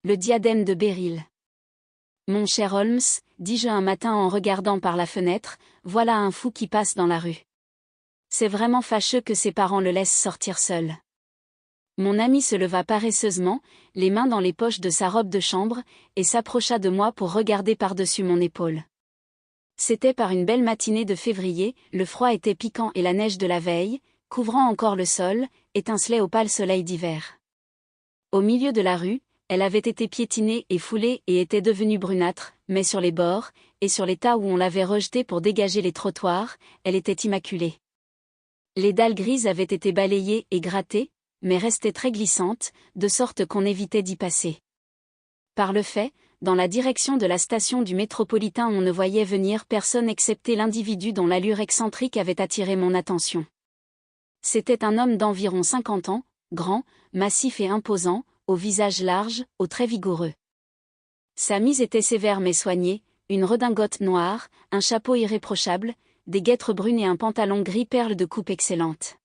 Le diadème de Beryl. Mon cher Holmes, dis-je un matin en regardant par la fenêtre, voilà un fou qui passe dans la rue. C'est vraiment fâcheux que ses parents le laissent sortir seul. Mon ami se leva paresseusement, les mains dans les poches de sa robe de chambre, et s'approcha de moi pour regarder par-dessus mon épaule. C'était par une belle matinée de février, le froid était piquant et la neige de la veille, couvrant encore le sol, étincelait au pâle soleil d'hiver. Au milieu de la rue, elle avait été piétinée et foulée et était devenue brunâtre, mais sur les bords, et sur les tas où on l'avait rejetée pour dégager les trottoirs, elle était immaculée. Les dalles grises avaient été balayées et grattées, mais restaient très glissantes, de sorte qu'on évitait d'y passer. Par le fait, dans la direction de la station du métropolitain on ne voyait venir personne excepté l'individu dont l'allure excentrique avait attiré mon attention. C'était un homme d'environ 50 ans, grand, massif et imposant, au visage large, aux traits vigoureux. Sa mise était sévère mais soignée, une redingote noire, un chapeau irréprochable, des guêtres brunes et un pantalon gris perle de coupe excellente.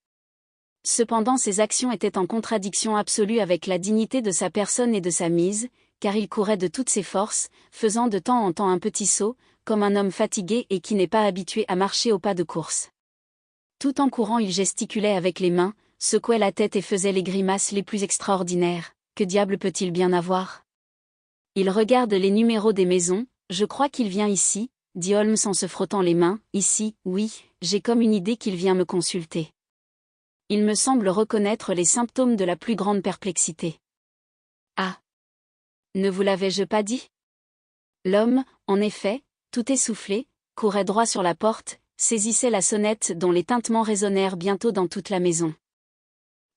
Cependant ses actions étaient en contradiction absolue avec la dignité de sa personne et de sa mise, car il courait de toutes ses forces, faisant de temps en temps un petit saut, comme un homme fatigué et qui n'est pas habitué à marcher au pas de course. Tout en courant il gesticulait avec les mains, secouait la tête et faisait les grimaces les plus extraordinaires. Que diable peut-il bien avoir? Il regarde les numéros des maisons, je crois qu'il vient ici, dit Holmes en se frottant les mains, ici, oui, j'ai comme une idée qu'il vient me consulter. Il me semble reconnaître les symptômes de la plus grande perplexité. Ah! Ne vous l'avais-je pas dit? L'homme, en effet, tout essoufflé, courait droit sur la porte, saisissait la sonnette dont les tintements résonnèrent bientôt dans toute la maison.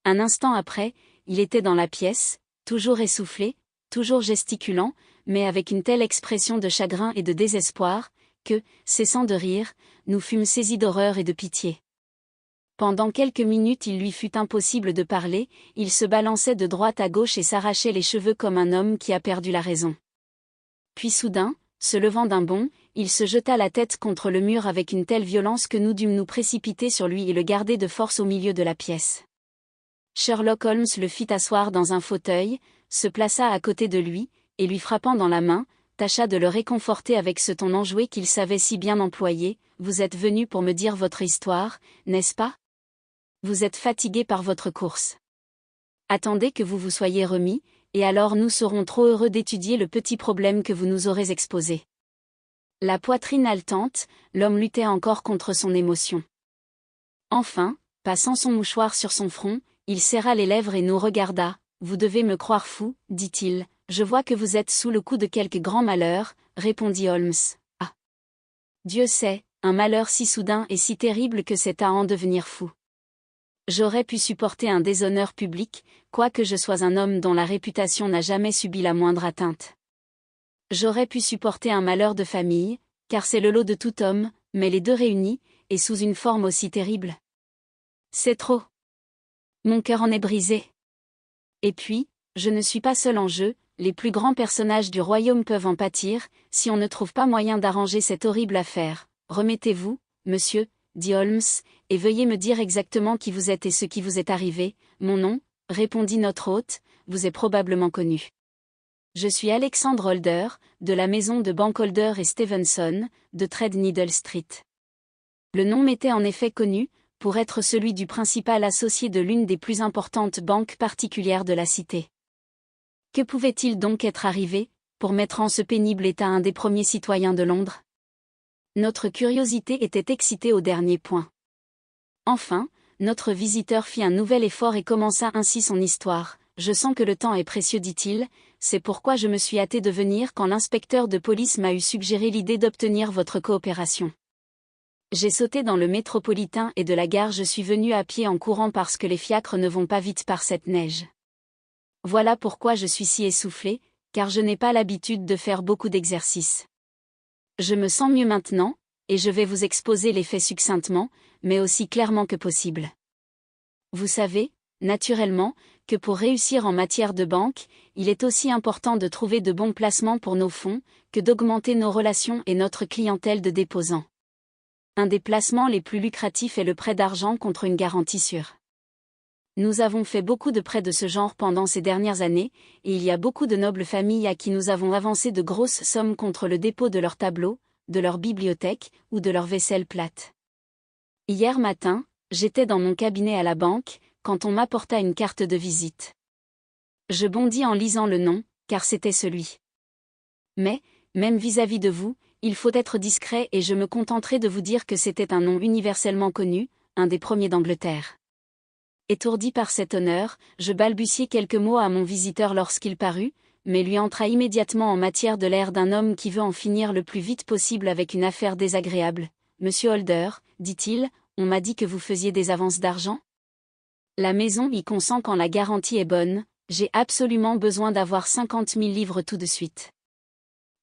Un instant après, il était dans la pièce, toujours essoufflé, toujours gesticulant, mais avec une telle expression de chagrin et de désespoir, que, cessant de rire, nous fûmes saisis d'horreur et de pitié. Pendant quelques minutes il lui fut impossible de parler, il se balançait de droite à gauche et s'arrachait les cheveux comme un homme qui a perdu la raison. Puis soudain, se levant d'un bond, il se jeta la tête contre le mur avec une telle violence que nous dûmes nous précipiter sur lui et le garder de force au milieu de la pièce. Sherlock Holmes le fit asseoir dans un fauteuil, se plaça à côté de lui, et lui frappant dans la main, tâcha de le réconforter avec ce ton enjoué qu'il savait si bien employer. « Vous êtes venu pour me dire votre histoire, n'est-ce pas? Vous êtes fatigué par votre course. Attendez que vous vous soyez remis, et alors nous serons trop heureux d'étudier le petit problème que vous nous aurez exposé. » La poitrine haletante, l'homme luttait encore contre son émotion. Enfin, passant son mouchoir sur son front, il serra les lèvres et nous regarda. « Vous devez me croire fou, dit-il, je vois que vous êtes sous le coup de quelque grand malheur, répondit Holmes. Ah! Dieu sait, un malheur si soudain et si terrible que c'est à en devenir fou. J'aurais pu supporter un déshonneur public, quoique je sois un homme dont la réputation n'a jamais subi la moindre atteinte. J'aurais pu supporter un malheur de famille, car c'est le lot de tout homme, mais les deux réunis, et sous une forme aussi terrible. C'est trop. Mon cœur en est brisé. Et puis, je ne suis pas seul en jeu, les plus grands personnages du royaume peuvent en pâtir, si on ne trouve pas moyen d'arranger cette horrible affaire. Remettez-vous, monsieur, dit Holmes, et veuillez me dire exactement qui vous êtes et ce qui vous est arrivé. Mon nom, répondit notre hôte, vous est probablement connu. Je suis Alexandre Holder, de la maison de banque Holder et Stevenson, de Threadneedle Street. Le nom m'était en effet connu, pour être celui du principal associé de l'une des plus importantes banques particulières de la cité. Que pouvait-il donc être arrivé, pour mettre en ce pénible état un des premiers citoyens de Londres? Notre curiosité était excitée au dernier point. Enfin, notre visiteur fit un nouvel effort et commença ainsi son histoire. « Je sens que le temps est précieux, dit-il, c'est pourquoi je me suis hâté de venir quand l'inspecteur de police m'a eu suggéré l'idée d'obtenir votre coopération. J'ai sauté dans le métropolitain et de la gare je suis venu à pied en courant parce que les fiacres ne vont pas vite par cette neige. Voilà pourquoi je suis si essoufflé, car je n'ai pas l'habitude de faire beaucoup d'exercices. Je me sens mieux maintenant, et je vais vous exposer les faits succinctement, mais aussi clairement que possible. Vous savez, naturellement, que pour réussir en matière de banque, il est aussi important de trouver de bons placements pour nos fonds, que d'augmenter nos relations et notre clientèle de déposants. Un des placements les plus lucratifs est le prêt d'argent contre une garantie sûre. Nous avons fait beaucoup de prêts de ce genre pendant ces dernières années, et il y a beaucoup de nobles familles à qui nous avons avancé de grosses sommes contre le dépôt de leurs tableaux, de leur bibliothèque ou de leur vaisselle plate. Hier matin, j'étais dans mon cabinet à la banque, quand on m'apporta une carte de visite. Je bondis en lisant le nom, car c'était celui. Mais, même vis-à-vis de vous, il faut être discret et je me contenterai de vous dire que c'était un nom universellement connu, un des premiers d'Angleterre. Étourdi par cet honneur, je balbutiai quelques mots à mon visiteur lorsqu'il parut, mais lui entra immédiatement en matière de l'air d'un homme qui veut en finir le plus vite possible avec une affaire désagréable. « Monsieur Holder, dit-il, on m'a dit que vous faisiez des avances d'argent ? La maison y consent quand la garantie est bonne, j'ai absolument besoin d'avoir 50 000 livres tout de suite.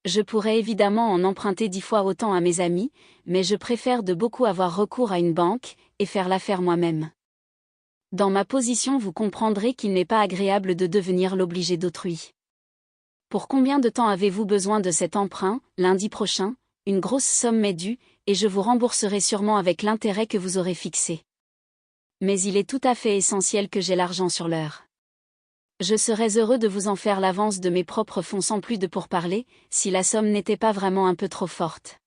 Je pourrais évidemment en emprunter 10 fois autant à mes amis, mais je préfère de beaucoup avoir recours à une banque, et faire l'affaire moi-même. Dans ma position vous comprendrez qu'il n'est pas agréable de devenir l'obligé d'autrui. Pour combien de temps avez-vous besoin de cet emprunt ? Lundi prochain, une grosse somme m'est due, et je vous rembourserai sûrement avec l'intérêt que vous aurez fixé. Mais il est tout à fait essentiel que j'aie l'argent sur l'heure. Je serais heureux de vous en faire l'avance de mes propres fonds sans plus de pourparlers, si la somme n'était pas vraiment un peu trop forte.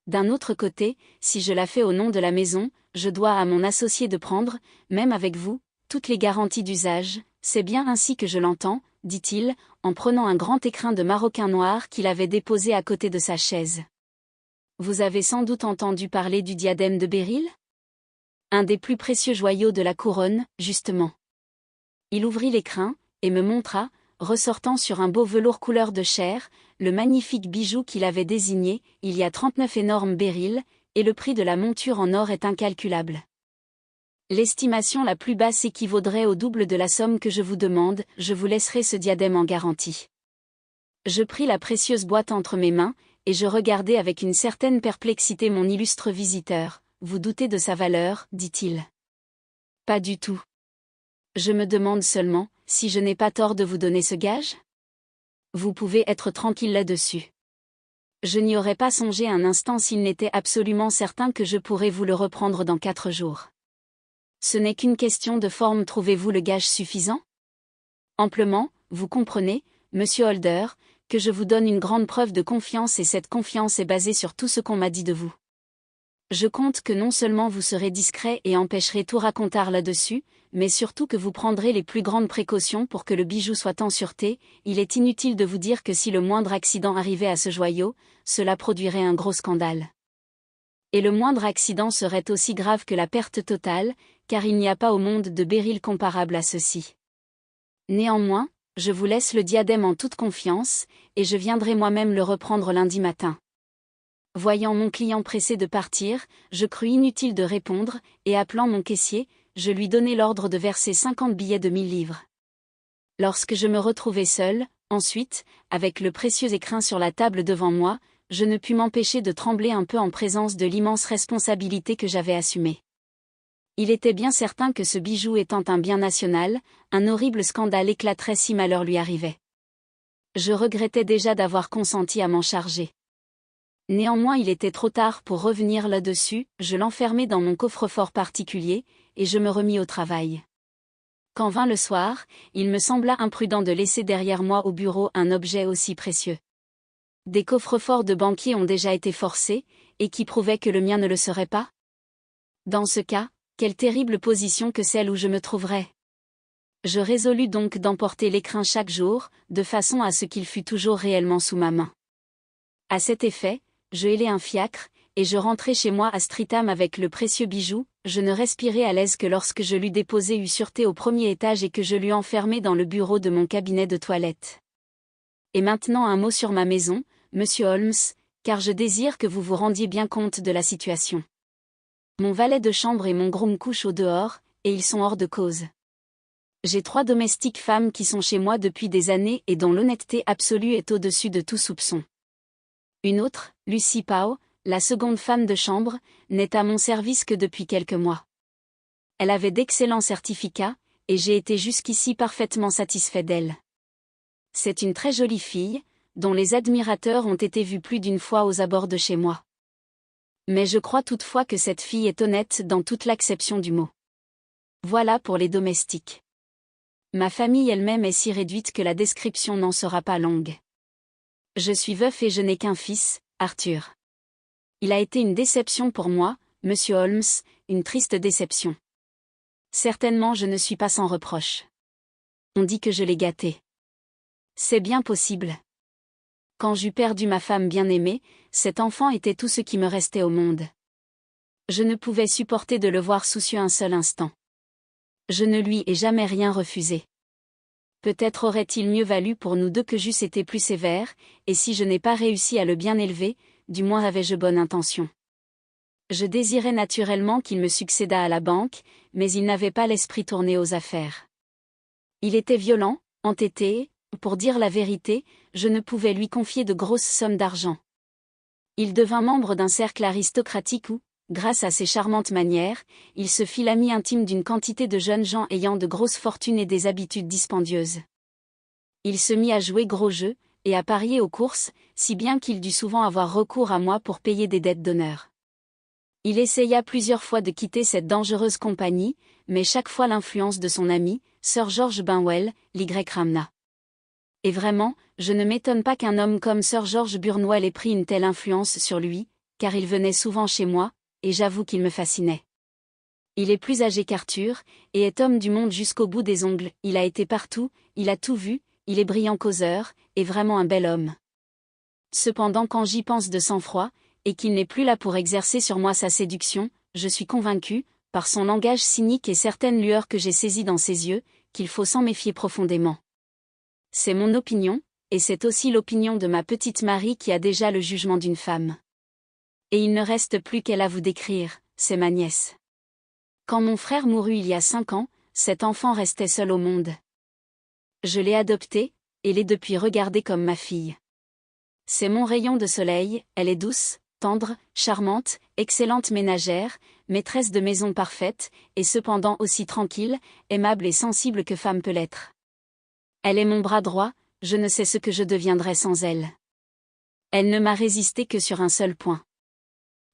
D'un autre côté, si je la fais au nom de la maison, je dois à mon associé de prendre, même avec vous, toutes les garanties d'usage, c'est bien ainsi que je l'entends, dit-il, en prenant un grand écrin de maroquin noir qu'il avait déposé à côté de sa chaise. Vous avez sans doute entendu parler du diadème de Beryl ? Un des plus précieux joyaux de la couronne, justement. Il ouvrit l'écrin, et me montra, ressortant sur un beau velours couleur de chair, le magnifique bijou qu'il avait désigné, il y a 39 énormes Beryl, et le prix de la monture en or est incalculable. L'estimation la plus basse équivaudrait au double de la somme que je vous demande, je vous laisserai ce diadème en garantie. Je pris la précieuse boîte entre mes mains, et je regardai avec une certaine perplexité mon illustre visiteur. Vous doutez de sa valeur, dit-il. Pas du tout. Je me demande seulement, si je n'ai pas tort de vous donner ce gage ? Vous pouvez être tranquille là-dessus. Je n'y aurais pas songé un instant s'il n'était absolument certain que je pourrais vous le reprendre dans 4 jours. Ce n'est qu'une question de forme, trouvez-vous le gage suffisant ? Amplement, vous comprenez, monsieur Holder, que je vous donne une grande preuve de confiance et cette confiance est basée sur tout ce qu'on m'a dit de vous. Je compte que non seulement vous serez discret et empêcherez tout racontard là-dessus, mais surtout que vous prendrez les plus grandes précautions pour que le bijou soit en sûreté. Il est inutile de vous dire que si le moindre accident arrivait à ce joyau, cela produirait un gros scandale. Et le moindre accident serait aussi grave que la perte totale, car il n'y a pas au monde de Beryl comparable à ceci. Néanmoins, je vous laisse le diadème en toute confiance, et je viendrai moi-même le reprendre lundi matin. Voyant mon client pressé de partir, je crus inutile de répondre, et appelant mon caissier, je lui donnai l'ordre de verser 50 billets de 1000 livres. Lorsque je me retrouvai seul, ensuite, avec le précieux écrin sur la table devant moi, je ne pus m'empêcher de trembler un peu en présence de l'immense responsabilité que j'avais assumée. Il était bien certain que ce bijou étant un bien national, un horrible scandale éclaterait si malheur lui arrivait. Je regrettais déjà d'avoir consenti à m'en charger. Néanmoins il était trop tard pour revenir là-dessus, je l'enfermai dans mon coffre-fort particulier, et je me remis au travail. Quand vint le soir, il me sembla imprudent de laisser derrière moi au bureau un objet aussi précieux. Des coffres-forts de banquiers ont déjà été forcés, et qui prouvaient que le mien ne le serait pas ? Dans ce cas, quelle terrible position que celle où je me trouverais. Je résolus donc d'emporter l'écrin chaque jour, de façon à ce qu'il fût toujours réellement sous ma main. À cet effet, je hélai un fiacre, et je rentrai chez moi à Streatham avec le précieux bijou. Je ne respirai à l'aise que lorsque je l'eus déposé sûreté au premier étage et que je l'eus enfermé dans le bureau de mon cabinet de toilette. Et maintenant un mot sur ma maison, monsieur Holmes, car je désire que vous vous rendiez bien compte de la situation. Mon valet de chambre et mon groom couchent au dehors, et ils sont hors de cause. J'ai 3 domestiques femmes qui sont chez moi depuis des années et dont l'honnêteté absolue est au-dessus de tout soupçon. Une autre, Lucy Poe, la seconde femme de chambre, n'est à mon service que depuis quelques mois. Elle avait d'excellents certificats, et j'ai été jusqu'ici parfaitement satisfait d'elle. C'est une très jolie fille, dont les admirateurs ont été vus plus d'une fois aux abords de chez moi. Mais je crois toutefois que cette fille est honnête dans toute l'acception du mot. Voilà pour les domestiques. Ma famille elle-même est si réduite que la description n'en sera pas longue. Je suis veuf et je n'ai qu'un fils, Arthur. Il a été une déception pour moi, monsieur Holmes, une triste déception. Certainement je ne suis pas sans reproche. On dit que je l'ai gâté. C'est bien possible. Quand j'eus perdu ma femme bien-aimée, cet enfant était tout ce qui me restait au monde. Je ne pouvais supporter de le voir soucieux un seul instant. Je ne lui ai jamais rien refusé. Peut-être aurait-il mieux valu pour nous deux que j'eusse été plus sévère, et si je n'ai pas réussi à le bien élever, du moins avais-je bonne intention. Je désirais naturellement qu'il me succédât à la banque, mais il n'avait pas l'esprit tourné aux affaires. Il était violent, entêté, pour dire la vérité, je ne pouvais lui confier de grosses sommes d'argent. Il devint membre d'un cercle aristocratique où, grâce à ses charmantes manières, il se fit l'ami intime d'une quantité de jeunes gens ayant de grosses fortunes et des habitudes dispendieuses. Il se mit à jouer gros jeu, et à parier aux courses, si bien qu'il dut souvent avoir recours à moi pour payer des dettes d'honneur. Il essaya plusieurs fois de quitter cette dangereuse compagnie, mais chaque fois l'influence de son ami, Sir George Benwell, l'y ramena. Et vraiment, je ne m'étonne pas qu'un homme comme Sir George Burnwell ait pris une telle influence sur lui, car il venait souvent chez moi, et j'avoue qu'il me fascinait. Il est plus âgé qu'Arthur, et est homme du monde jusqu'au bout des ongles, il a été partout, il a tout vu, il est brillant causeur, et vraiment un bel homme. Cependant quand j'y pense de sang-froid, et qu'il n'est plus là pour exercer sur moi sa séduction, je suis convaincu, par son langage cynique et certaines lueurs que j'ai saisies dans ses yeux, qu'il faut s'en méfier profondément. C'est mon opinion, et c'est aussi l'opinion de ma petite Marie qui a déjà le jugement d'une femme. Et il ne reste plus qu'elle à vous décrire, c'est ma nièce. Quand mon frère mourut il y a 5 ans, cet enfant restait seul au monde. Je l'ai adoptée, et l'ai depuis regardée comme ma fille. C'est mon rayon de soleil, elle est douce, tendre, charmante, excellente ménagère, maîtresse de maison parfaite, et cependant aussi tranquille, aimable et sensible que femme peut l'être. Elle est mon bras droit, je ne sais ce que je deviendrais sans elle. Elle ne m'a résisté que sur un seul point.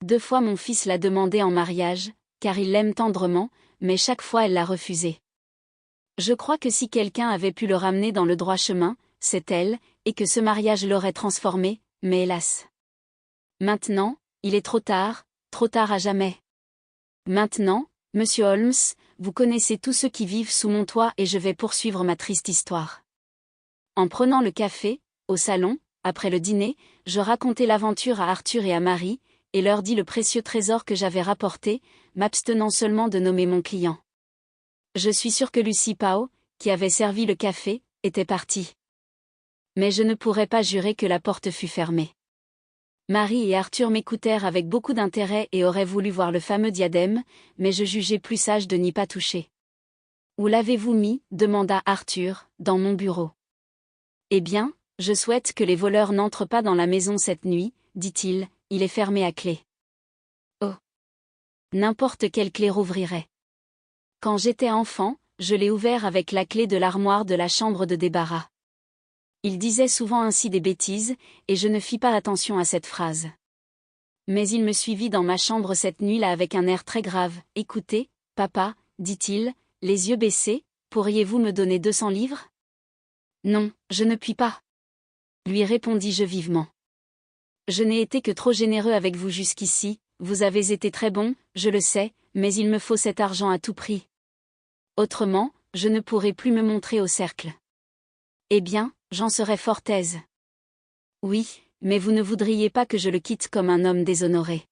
2 fois mon fils l'a demandé en mariage, car il l'aime tendrement, mais chaque fois elle l'a refusé. Je crois que si quelqu'un avait pu le ramener dans le droit chemin, c'est elle, et que ce mariage l'aurait transformé, mais hélas. Maintenant, il est trop tard à jamais. Maintenant, monsieur Holmes, vous connaissez tous ceux qui vivent sous mon toit et je vais poursuivre ma triste histoire. En prenant le café, au salon, après le dîner, je racontai l'aventure à Arthur et à Marie, et leur dis le précieux trésor que j'avais rapporté, m'abstenant seulement de nommer mon client. Je suis sûr que Lucy Pao, qui avait servi le café, était partie. Mais je ne pourrais pas jurer que la porte fût fermée. Marie et Arthur m'écoutèrent avec beaucoup d'intérêt et auraient voulu voir le fameux diadème, mais je jugeai plus sage de n'y pas toucher. « Où l'avez-vous mis » demanda Arthur, « dans mon bureau. »« Eh bien, je souhaite que les voleurs n'entrent pas dans la maison cette nuit, » dit-il, « il est fermé à clé. » Oh ! N'importe quelle clé rouvrirait. Quand j'étais enfant, je l'ai ouvert avec la clé de l'armoire de la chambre de débarras. Il disait souvent ainsi des bêtises, et je ne fis pas attention à cette phrase. Mais il me suivit dans ma chambre cette nuit-là avec un air très grave. « Écoutez, papa, dit-il, les yeux baissés, pourriez-vous me donner 200 livres ? » ?»« Non, je ne puis pas. » lui répondis-je vivement. « Je n'ai été que trop généreux avec vous jusqu'ici, vous avez été très bon, je le sais, mais il me faut cet argent à tout prix. Autrement, je ne pourrai plus me montrer au cercle. » « Eh bien, j'en serais fort aise. »« Oui, mais vous ne voudriez pas que je le quitte comme un homme déshonoré. »«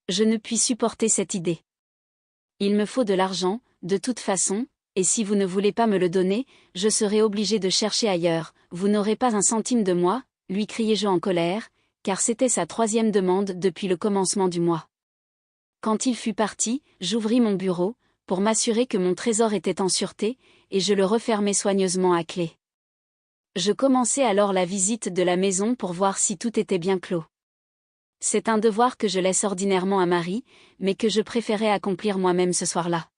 Je ne puis supporter cette idée. Il me faut de l'argent, de toute façon, et si vous ne voulez pas me le donner, je serai obligé de chercher ailleurs, vous n'aurez pas un centime de moi, » lui criai-je en colère, car c'était sa 3e demande depuis le commencement du mois. Quand il fut parti, j'ouvris mon bureau, pour m'assurer que mon trésor était en sûreté, et je le refermai soigneusement à clé. Je commençai alors la visite de la maison pour voir si tout était bien clos. C'est un devoir que je laisse ordinairement à Marie, mais que je préférais accomplir moi-même ce soir-là.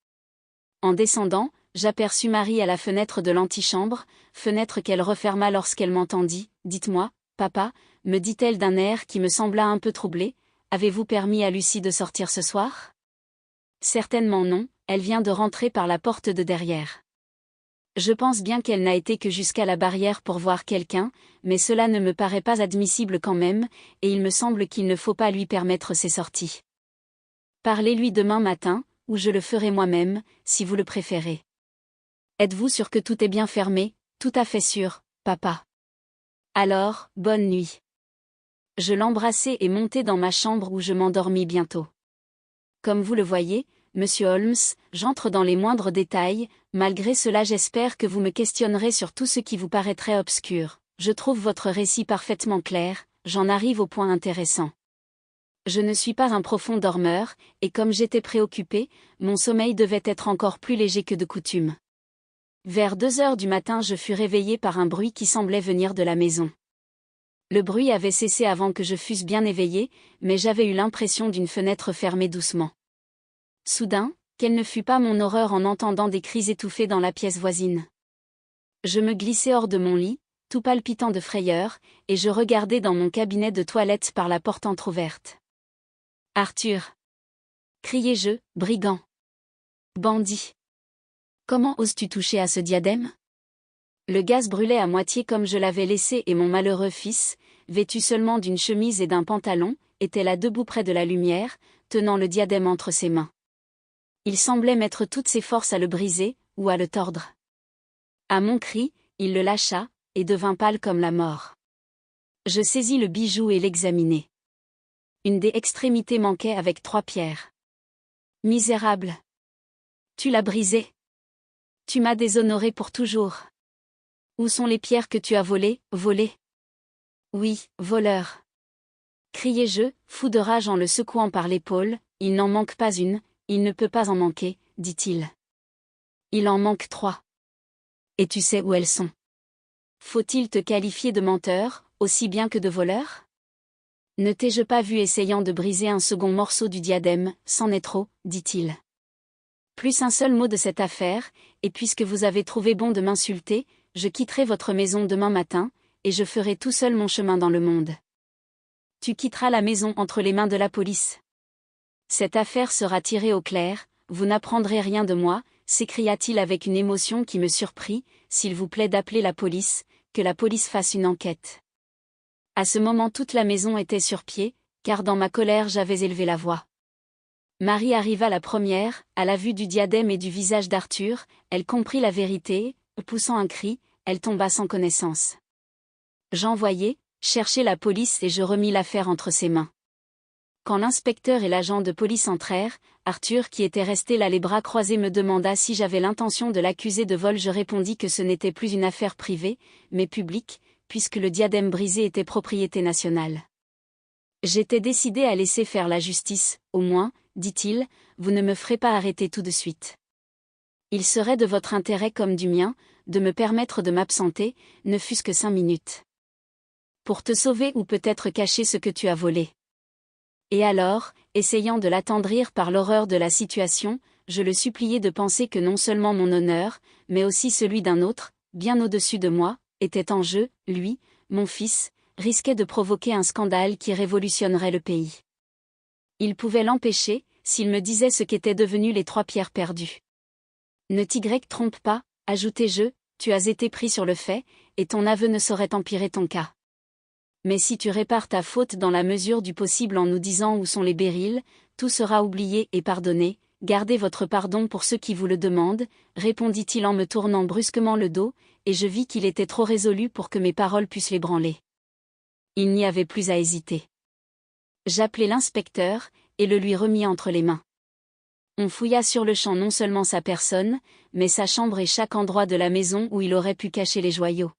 En descendant, j'aperçus Marie à la fenêtre de l'antichambre, fenêtre qu'elle referma lorsqu'elle m'entendit. « Dites-moi, papa, » me dit-elle d'un air qui me sembla un peu troublé, « avez-vous permis à Lucie de sortir ce soir ? » « Certainement non, Elle vient de rentrer par la porte de derrière. Je pense bien qu'elle n'a été que jusqu'à la barrière pour voir quelqu'un, mais cela ne me paraît pas admissible quand même, et il me semble qu'il ne faut pas lui permettre ses sorties. Parlez-lui demain matin, ou je le ferai moi-même, si vous le préférez. Êtes-vous sûr que tout est bien fermé? Tout à fait sûr, papa. Alors, bonne nuit. Je l'embrassai et montai dans ma chambre où je m'endormis bientôt. Comme vous le voyez, Monsieur Holmes, j'entre dans les moindres détails, malgré cela j'espère que vous me questionnerez sur tout ce qui vous paraîtrait obscur. Je trouve votre récit parfaitement clair, j'en arrive au point intéressant. Je ne suis pas un profond dormeur, et comme j'étais préoccupé, mon sommeil devait être encore plus léger que de coutume. Vers 2 heures du matin je fus réveillé par un bruit qui semblait venir de la maison. Le bruit avait cessé avant que je fusse bien éveillé, mais j'avais eu l'impression d'une fenêtre fermée doucement. Soudain, quelle ne fut pas mon horreur en entendant des cris étouffés dans la pièce voisine. Je me glissai hors de mon lit, tout palpitant de frayeur, et je regardai dans mon cabinet de toilette par la porte entr'ouverte. « Arthur !» criai-je, « brigand ! Bandit ! Comment oses-tu toucher à ce diadème ?» Le gaz brûlait à moitié comme je l'avais laissé et mon malheureux fils, vêtu seulement d'une chemise et d'un pantalon, était là debout près de la lumière, tenant le diadème entre ses mains. Il semblait mettre toutes ses forces à le briser, ou à le tordre. À mon cri, il le lâcha, et devint pâle comme la mort. Je saisis le bijou et l'examinai. Une des extrémités manquait avec 3 pierres. Misérable! Tu l'as brisé. Tu m'as déshonoré pour toujours. Où sont les pierres que tu as volées, volées? Oui, voleur. Criai-je, fou de rage en le secouant par l'épaule, il n'en manque pas une, il ne peut pas en manquer, dit-il. Il en manque 3. Et tu sais où elles sont. Faut-il te qualifier de menteur, aussi bien que de voleur? Ne t'ai-je pas vu essayant de briser un second morceau du diadème, c'en est trop, dit-il. Plus un seul mot de cette affaire, et puisque vous avez trouvé bon de m'insulter, je quitterai votre maison demain matin, et je ferai tout seul mon chemin dans le monde. Tu quitteras la maison entre les mains de la police. Cette affaire sera tirée au clair, vous n'apprendrez rien de moi, s'écria-t-il avec une émotion qui me surprit, s'il vous plaît d'appeler la police, que la police fasse une enquête. À ce moment toute la maison était sur pied, car dans ma colère j'avais élevé la voix. Marie arriva la première, à la vue du diadème et du visage d'Arthur, elle comprit la vérité, poussant un cri, elle tomba sans connaissance. J'envoyai chercher la police et je remis l'affaire entre ses mains. Quand l'inspecteur et l'agent de police entrèrent, Arthur qui était resté là les bras croisés me demanda si j'avais l'intention de l'accuser de vol. Je répondis que ce n'était plus une affaire privée, mais publique, puisque le diadème brisé était propriété nationale. J'étais décidé à laisser faire la justice, au moins, dit-il, vous ne me ferez pas arrêter tout de suite. Il serait de votre intérêt comme du mien, de me permettre de m'absenter, ne fût-ce que 5 minutes. Pour te sauver ou peut-être cacher ce que tu as volé. Et alors, essayant de l'attendrir par l'horreur de la situation, je le suppliai de penser que non seulement mon honneur, mais aussi celui d'un autre, bien au-dessus de moi, était en jeu, lui, mon fils, risquait de provoquer un scandale qui révolutionnerait le pays. Il pouvait l'empêcher, s'il me disait ce qu'étaient devenues les 3 pierres perdues. Ne t'y trompe pas, ajoutai-je, tu as été pris sur le fait, et ton aveu ne saurait empirer ton cas. Mais si tu répares ta faute dans la mesure du possible en nous disant où sont les béryls, tout sera oublié et pardonné, gardez votre pardon pour ceux qui vous le demandent, répondit-il en me tournant brusquement le dos, et je vis qu'il était trop résolu pour que mes paroles pussent l'ébranler. Il n'y avait plus à hésiter. J'appelai l'inspecteur, et le lui remis entre les mains. On fouilla sur le champ non seulement sa personne, mais sa chambre et chaque endroit de la maison où il aurait pu cacher les joyaux.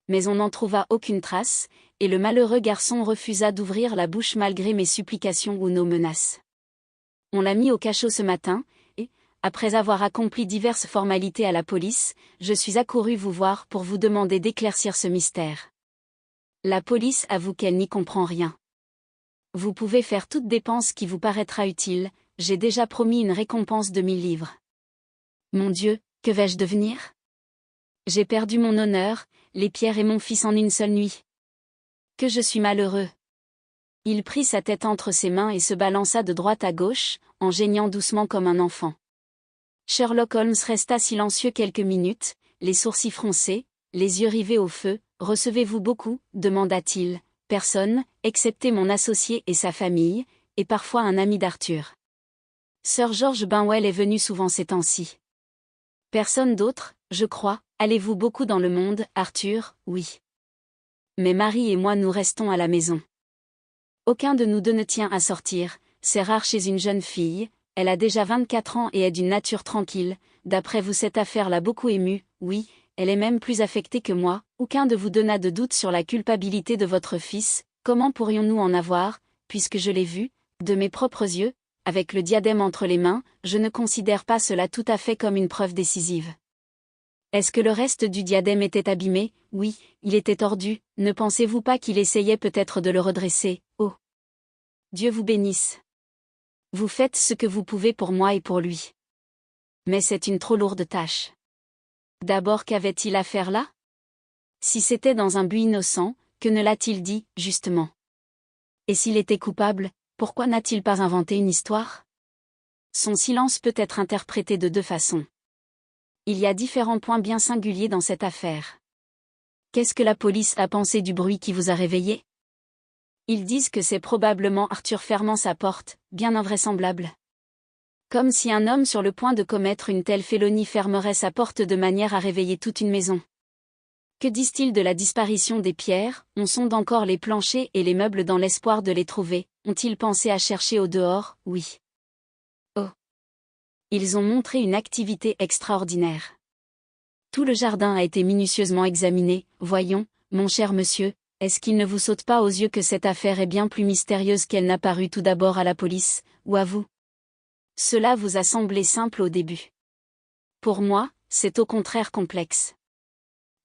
Mais on n'en trouva aucune trace, et le malheureux garçon refusa d'ouvrir la bouche malgré mes supplications ou nos menaces. On l'a mis au cachot ce matin, et, après avoir accompli diverses formalités à la police, je suis accouru vous voir pour vous demander d'éclaircir ce mystère. La police avoue qu'elle n'y comprend rien. Vous pouvez faire toute dépense qui vous paraîtra utile, j'ai déjà promis une récompense de 1000 livres. Mon Dieu, que vais-je devenir? J'ai perdu mon honneur, les pierres et mon fils en une seule nuit. Que je suis malheureux. Il prit sa tête entre ses mains et se balança de droite à gauche, en geignant doucement comme un enfant. Sherlock Holmes resta silencieux quelques minutes, les sourcils froncés, les yeux rivés au feu. « Recevez-vous beaucoup ?» demanda-t-il. « Personne, excepté mon associé et sa famille, et parfois un ami d'Arthur. Sir George Benwell est venu souvent ces temps-ci. » « Personne d'autre, je crois. Allez-vous beaucoup dans le monde, Arthur ?» « Oui. Mais Marie et moi nous restons à la maison. Aucun de nous deux ne tient à sortir, c'est rare chez une jeune fille, elle a déjà 24 ans et est d'une nature tranquille. D'après vous, cette affaire l'a beaucoup émue. Oui, elle est même plus affectée que moi. Aucun de vous deux n'a de doute sur la culpabilité de votre fils. Comment pourrions-nous en avoir, puisque je l'ai vu, de mes propres yeux, avec le diadème entre les mains? Je ne considère pas cela tout à fait comme une preuve décisive. Est-ce que le reste du diadème était abîmé? Oui, il était tordu. Ne pensez-vous pas qu'il essayait peut-être de le redresser? Oh! Dieu vous bénisse. Vous faites ce que vous pouvez pour moi et pour lui. Mais c'est une trop lourde tâche. D'abord, qu'avait-il à faire là? Si c'était dans un but innocent, que ne l'a-t-il dit, justement? Et s'il était coupable, pourquoi n'a-t-il pas inventé une histoire? Son silence peut être interprété de deux façons. Il y a différents points bien singuliers dans cette affaire. Qu'est-ce que la police a pensé du bruit qui vous a réveillé? Ils disent que c'est probablement Arthur fermant sa porte, bien invraisemblable. Comme si un homme sur le point de commettre une telle félonie fermerait sa porte de manière à réveiller toute une maison. Que disent-ils de la disparition des pierres? On sonde encore les planchers et les meubles dans l'espoir de les trouver. Ont-ils pensé à chercher au dehors? Oui. Oh! Ils ont montré une activité extraordinaire. Tout le jardin a été minutieusement examiné. Voyons, mon cher monsieur, est-ce qu'il ne vous saute pas aux yeux que cette affaire est bien plus mystérieuse qu'elle n'a paru tout d'abord à la police, ou à vous? Cela vous a semblé simple au début. Pour moi, c'est au contraire complexe.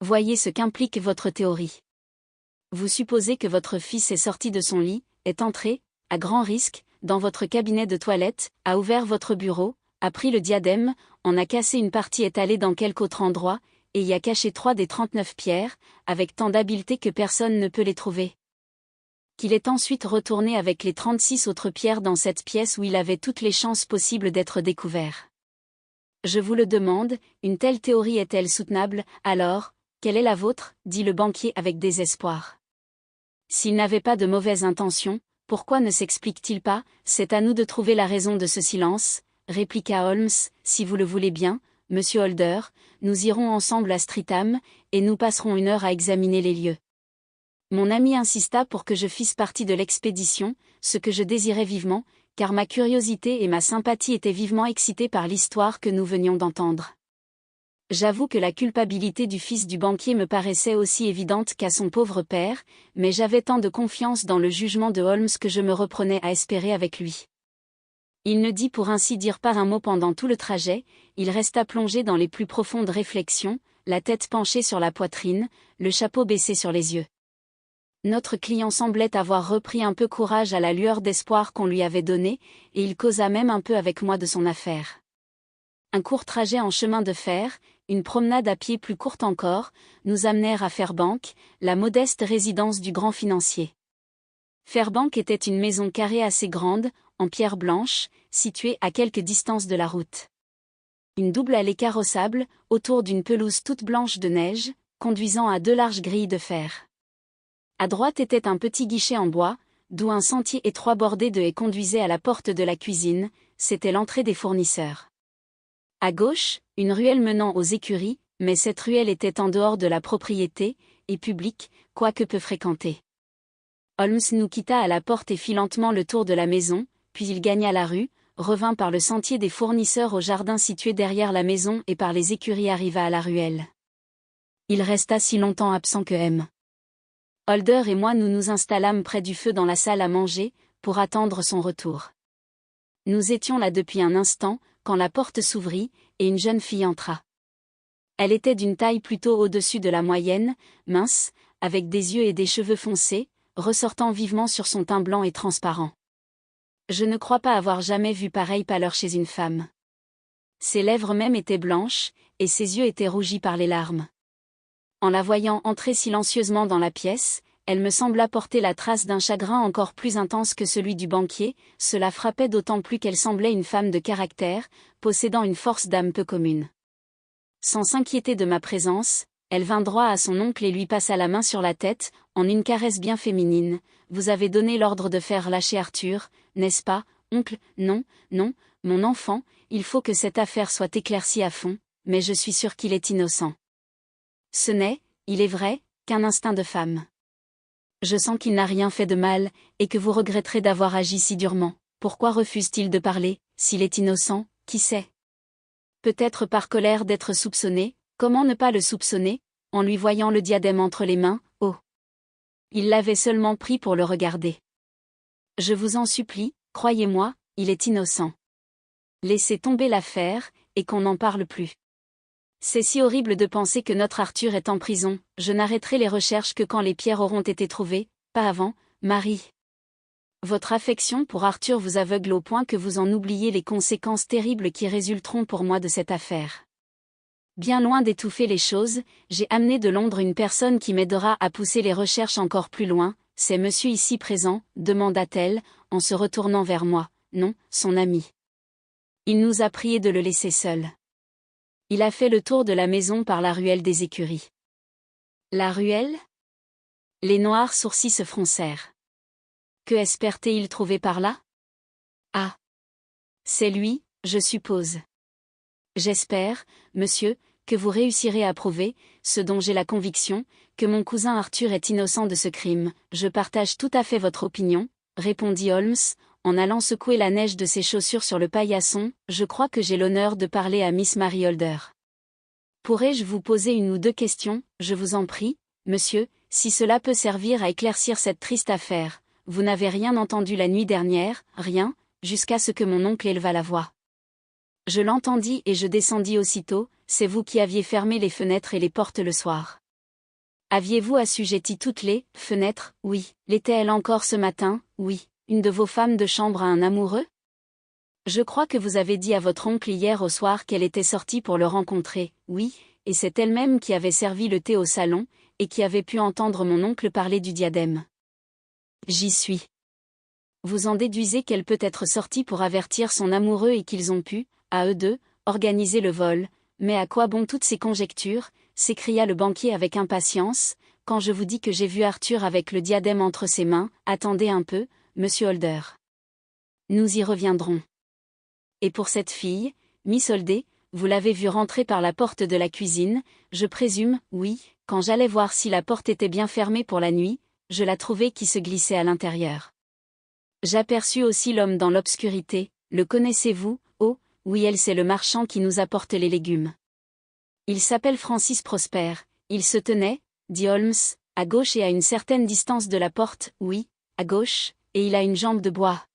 Voyez ce qu'implique votre théorie. Vous supposez que votre fils est sorti de son lit, est entré, à grand risque, dans votre cabinet de toilette, a ouvert votre bureau, a pris le diadème, en a cassé une partie étalée dans quelque autre endroit, et y a caché 3 des 39 pierres, avec tant d'habileté que personne ne peut les trouver. Qu'il est ensuite retourné avec les 36 autres pierres dans cette pièce où il avait toutes les chances possibles d'être découvert. Je vous le demande, une telle théorie est-elle soutenable? Alors, quelle est la vôtre? Dit le banquier avec désespoir. S'il n'avait pas de mauvaises intentions, pourquoi ne s'explique-t-il pas? C'est à nous de trouver la raison de ce silence, répliqua Holmes. Si vous le voulez bien, monsieur Holder, nous irons ensemble à Streatham, et nous passerons une heure à examiner les lieux. Mon ami insista pour que je fisse partie de l'expédition, ce que je désirais vivement, car ma curiosité et ma sympathie étaient vivement excitées par l'histoire que nous venions d'entendre. J'avoue que la culpabilité du fils du banquier me paraissait aussi évidente qu'à son pauvre père, mais j'avais tant de confiance dans le jugement de Holmes que je me reprenais à espérer avec lui. Il ne dit pour ainsi dire pas un mot pendant tout le trajet, il resta plongé dans les plus profondes réflexions, la tête penchée sur la poitrine, le chapeau baissé sur les yeux. Notre client semblait avoir repris un peu courage à la lueur d'espoir qu'on lui avait donnée, et il causa même un peu avec moi de son affaire. Un court trajet en chemin de fer, une promenade à pied plus courte encore, nous amenèrent à Fairbank, la modeste résidence du grand financier. Fairbank était une maison carrée assez grande, en pierre blanche, située à quelque distance de la route. Une double allée carrossable, autour d'une pelouse toute blanche de neige, conduisant à 2 larges grilles de fer. À droite était un petit guichet en bois, d'où un sentier étroit bordé de haies conduisait à la porte de la cuisine, c'était l'entrée des fournisseurs. À gauche, une ruelle menant aux écuries, mais cette ruelle était en dehors de la propriété, et publique, quoique peu fréquentée. Holmes nous quitta à la porte et fit lentement le tour de la maison, puis il gagna la rue, revint par le sentier des fournisseurs au jardin situé derrière la maison et par les écuries arriva à la ruelle. Il resta si longtemps absent que M. Holder et moi nous nous installâmes près du feu dans la salle à manger, pour attendre son retour. Nous étions là depuis un instant, quand la porte s'ouvrit, et une jeune fille entra. Elle était d'une taille plutôt au-dessus de la moyenne, mince, avec des yeux et des cheveux foncés, ressortant vivement sur son teint blanc et transparent. Je ne crois pas avoir jamais vu pareille pâleur chez une femme. Ses lèvres même étaient blanches, et ses yeux étaient rougis par les larmes. En la voyant entrer silencieusement dans la pièce, elle me sembla porter la trace d'un chagrin encore plus intense que celui du banquier, cela frappait d'autant plus qu'elle semblait une femme de caractère, possédant une force d'âme peu commune. Sans s'inquiéter de ma présence, elle vint droit à son oncle et lui passa la main sur la tête, en une caresse bien féminine. « Vous avez donné l'ordre de faire lâcher Arthur, n'est-ce pas, oncle ? Non, non, mon enfant, il faut que cette affaire soit éclaircie à fond, mais je suis sûre qu'il est innocent. Ce n'est, il est vrai, qu'un instinct de femme. Je sens qu'il n'a rien fait de mal, et que vous regretterez d'avoir agi si durement. Pourquoi refuse-t-il de parler, s'il est innocent, qui sait ? Peut-être par colère d'être soupçonné, comment ne pas le soupçonner, en lui voyant le diadème entre les mains, oh ! Il l'avait seulement pris pour le regarder. Je vous en supplie, croyez-moi, il est innocent. Laissez tomber l'affaire, et qu'on n'en parle plus. C'est si horrible de penser que notre Arthur est en prison, je n'arrêterai les recherches que quand les pierres auront été trouvées, pas avant, Marie. Votre affection pour Arthur vous aveugle au point que vous en oubliez les conséquences terribles qui résulteront pour moi de cette affaire. Bien loin d'étouffer les choses, j'ai amené de Londres une personne qui m'aidera à pousser les recherches encore plus loin. C'est monsieur ici présent, demanda-t-elle, en se retournant vers moi. Non, son ami. Il nous a prié de le laisser seul. Il a fait le tour de la maison par la ruelle des écuries. La ruelle ? Les noirs sourcils se froncèrent. Que espère-t-il trouver par là ? Ah ! C'est lui, je suppose. J'espère, monsieur, que vous réussirez à prouver, ce dont j'ai la conviction, que mon cousin Arthur est innocent de ce crime. Je partage tout à fait votre opinion, répondit Holmes, en allant secouer la neige de ses chaussures sur le paillasson. Je crois que j'ai l'honneur de parler à Miss Mary Holder. Pourrais-je vous poser une ou deux questions, je vous en prie, monsieur, si cela peut servir à éclaircir cette triste affaire. Vous n'avez rien entendu la nuit dernière, rien, jusqu'à ce que mon oncle éleva la voix. Je l'entendis et je descendis aussitôt. C'est vous qui aviez fermé les fenêtres et les portes le soir. Aviez-vous assujetti toutes les fenêtres ? Oui. L'était-elle encore ce matin ? Oui. Une de vos femmes de chambre a un amoureux ? Je crois que vous avez dit à votre oncle hier au soir qu'elle était sortie pour le rencontrer. Oui, et c'est elle-même qui avait servi le thé au salon, et qui avait pu entendre mon oncle parler du diadème. J'y suis. Vous en déduisez qu'elle peut être sortie pour avertir son amoureux et qu'ils ont pu, à eux deux, organiser le vol. Mais à quoi bon toutes ces conjectures ? S'écria le banquier avec impatience, quand je vous dis que j'ai vu Arthur avec le diadème entre ses mains. Attendez un peu, monsieur Holder. Nous y reviendrons. Et pour cette fille, Miss Holder, vous l'avez vue rentrer par la porte de la cuisine, je présume, oui, quand j'allais voir si la porte était bien fermée pour la nuit, je la trouvai qui se glissait à l'intérieur. J'aperçus aussi l'homme dans l'obscurité. Le connaissez-vous ? Oh, oui, elle, c'est le marchand qui nous apporte les légumes. Il s'appelle Francis Prosper. Il se tenait, dit Holmes, à gauche et à une certaine distance de la porte. Oui, à gauche, et il a une jambe de bois.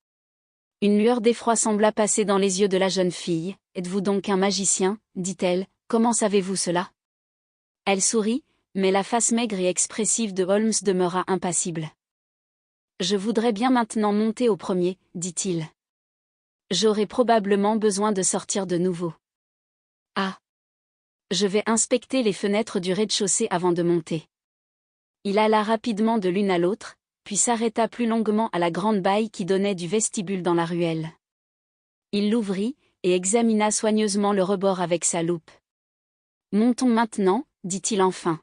Une lueur d'effroi sembla passer dans les yeux de la jeune fille. Êtes-vous donc un magicien ? dit-elle. Comment savez-vous cela ? Elle sourit, mais la face maigre et expressive de Holmes demeura impassible. Je voudrais bien maintenant monter au premier, dit-il. J'aurai probablement besoin de sortir de nouveau. Ah ! Je vais inspecter les fenêtres du rez-de-chaussée avant de monter. Il alla rapidement de l'une à l'autre, puis s'arrêta plus longuement à la grande baille qui donnait du vestibule dans la ruelle. Il l'ouvrit, et examina soigneusement le rebord avec sa loupe. Montons maintenant, dit-il enfin.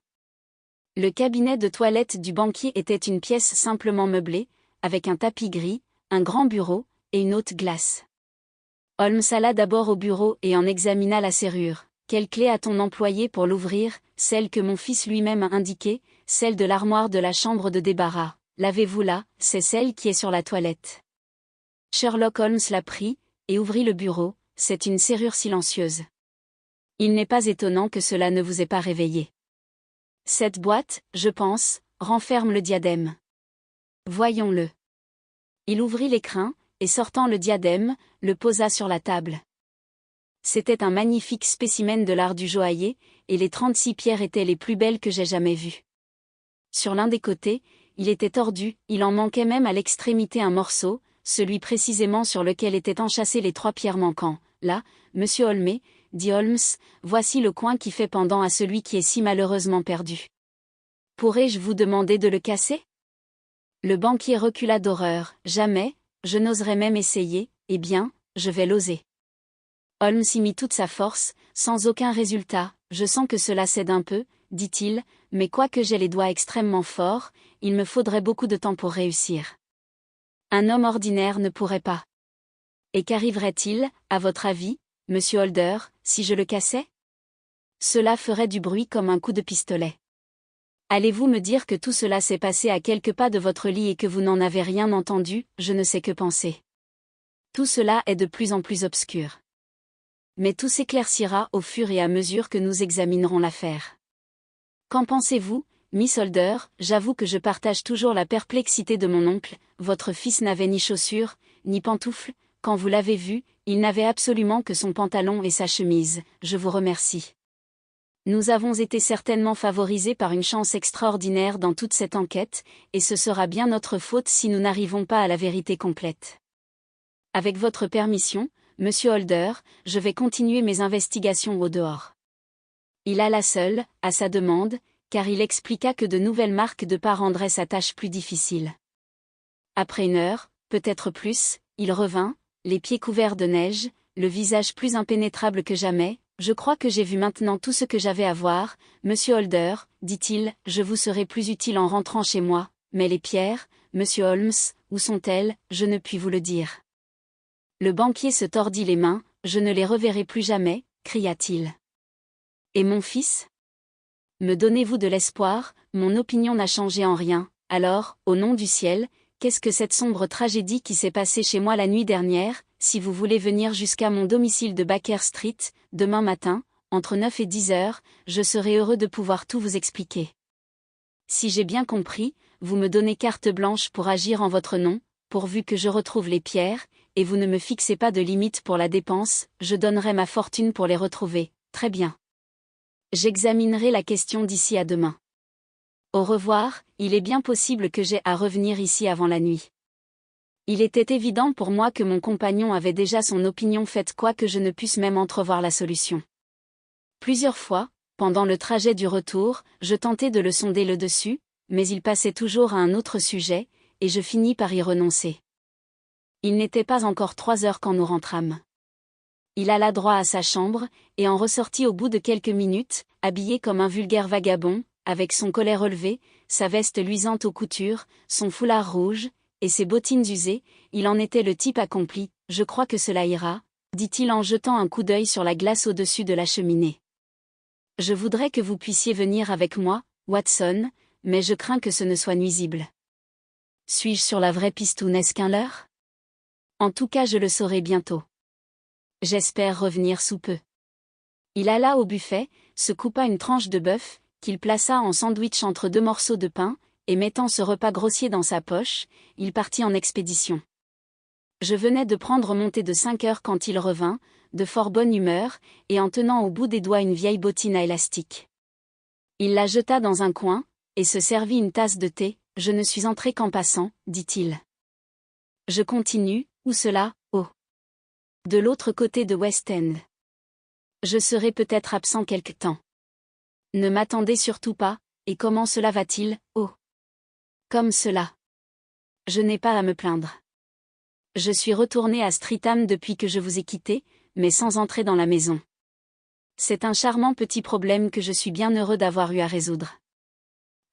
Le cabinet de toilette du banquier était une pièce simplement meublée, avec un tapis gris, un grand bureau, et une haute glace. Holmes alla d'abord au bureau et en examina la serrure. Quelle clé a-t-on employée pour l'ouvrir ? Celle que mon fils lui-même a indiquée, celle de l'armoire de la chambre de débarras. L'avez-vous là ? C'est celle qui est sur la toilette. Sherlock Holmes la prit, et ouvrit le bureau. C'est une serrure silencieuse. Il n'est pas étonnant que cela ne vous ait pas réveillé. Cette boîte, je pense, renferme le diadème. Voyons-le. Il ouvrit l'écrin, et sortant le diadème, le posa sur la table. C'était un magnifique spécimen de l'art du joaillier, et les 36 pierres étaient les plus belles que j'aie jamais vues. Sur l'un des côtés, il était tordu, il en manquait même à l'extrémité un morceau, celui précisément sur lequel étaient enchâssées les 3 pierres manquantes. Là, monsieur Holmé, dit Holmes, voici le coin qui fait pendant à celui qui est si malheureusement perdu. Pourrais-je vous demander de le casser ? Le banquier recula d'horreur. Jamais, je n'oserais même essayer. Eh bien, je vais l'oser. Holmes y mit toute sa force, sans aucun résultat. Je sens que cela cède un peu, dit-il, mais quoique j'ai les doigts extrêmement forts, il me faudrait beaucoup de temps pour réussir. Un homme ordinaire ne pourrait pas. Et qu'arriverait-il, à votre avis, monsieur Holder, si je le cassais? Cela ferait du bruit comme un coup de pistolet. Allez-vous me dire que tout cela s'est passé à quelques pas de votre lit et que vous n'en avez rien entendu? Je ne sais que penser. Tout cela est de plus en plus obscur. Mais tout s'éclaircira au fur et à mesure que nous examinerons l'affaire. Qu'en pensez-vous, Miss Holder? J'avoue que je partage toujours la perplexité de mon oncle. Votre fils n'avait ni chaussures, ni pantoufles. Quand vous l'avez vu, il n'avait absolument que son pantalon et sa chemise. Je vous remercie. Nous avons été certainement favorisés par une chance extraordinaire dans toute cette enquête, et ce sera bien notre faute si nous n'arrivons pas à la vérité complète. Avec votre permission, monsieur Holder, je vais continuer mes investigations au dehors. Il alla seul, à sa demande, car il expliqua que de nouvelles marques de pas rendraient sa tâche plus difficile. Après une heure, peut-être plus, il revint, les pieds couverts de neige, le visage plus impénétrable que jamais. Je crois que j'ai vu maintenant tout ce que j'avais à voir, monsieur Holder, dit-il, je vous serai plus utile en rentrant chez moi, mais les pierres, monsieur Holmes, où sont-elles? Je ne puis vous le dire. Le banquier se tordit les mains. Je ne les reverrai plus jamais, cria-t-il. Et mon fils? Me donnez-vous de l'espoir? Mon opinion n'a changé en rien. Alors, au nom du ciel, qu'est-ce que cette sombre tragédie qui s'est passée chez moi la nuit dernière? Si vous voulez venir jusqu'à mon domicile de Baker Street, demain matin, entre 9 et 10 heures, je serai heureux de pouvoir tout vous expliquer. Si j'ai bien compris, vous me donnez carte blanche pour agir en votre nom, pourvu que je retrouve les pierres, et vous ne me fixez pas de limite pour la dépense, je donnerai ma fortune pour les retrouver. Très bien. J'examinerai la question d'ici à demain. Au revoir, il est bien possible que j'aie à revenir ici avant la nuit. Il était évident pour moi que mon compagnon avait déjà son opinion faite quoique je ne puisse même entrevoir la solution. Plusieurs fois, pendant le trajet du retour, je tentai de le sonder le dessus, mais il passait toujours à un autre sujet, et je finis par y renoncer. Il n'était pas encore 3 heures quand nous rentrâmes. Il alla droit à sa chambre, et en ressortit au bout de quelques minutes, habillé comme un vulgaire vagabond, avec son collet relevé, sa veste luisante aux coutures, son foulard rouge, et ses bottines usées. Il en était le type accompli. Je crois que cela ira, dit-il en jetant un coup d'œil sur la glace au-dessus de la cheminée. Je voudrais que vous puissiez venir avec moi, Watson, mais je crains que ce ne soit nuisible. Suis-je sur la vraie piste ou n'est-ce qu'un leurre? En tout cas je le saurai bientôt. J'espère revenir sous peu. Il alla au buffet, se coupa une tranche de bœuf, qu'il plaça en sandwich entre 2 morceaux de pain, et mettant ce repas grossier dans sa poche, il partit en expédition. Je venais de prendre mon thé de 5 heures quand il revint, de fort bonne humeur, et en tenant au bout des doigts une vieille bottine à élastique. Il la jeta dans un coin, et se servit une tasse de thé. Je ne suis entré qu'en passant, dit-il. Je continue, où cela? Oh. De l'autre côté de West End. Je serai peut-être absent quelque temps. Ne m'attendez surtout pas, et comment cela va-t-il? Oh. Comme cela. Je n'ai pas à me plaindre. Je suis retourné à Streatham depuis que je vous ai quitté, mais sans entrer dans la maison. C'est un charmant petit problème que je suis bien heureux d'avoir eu à résoudre.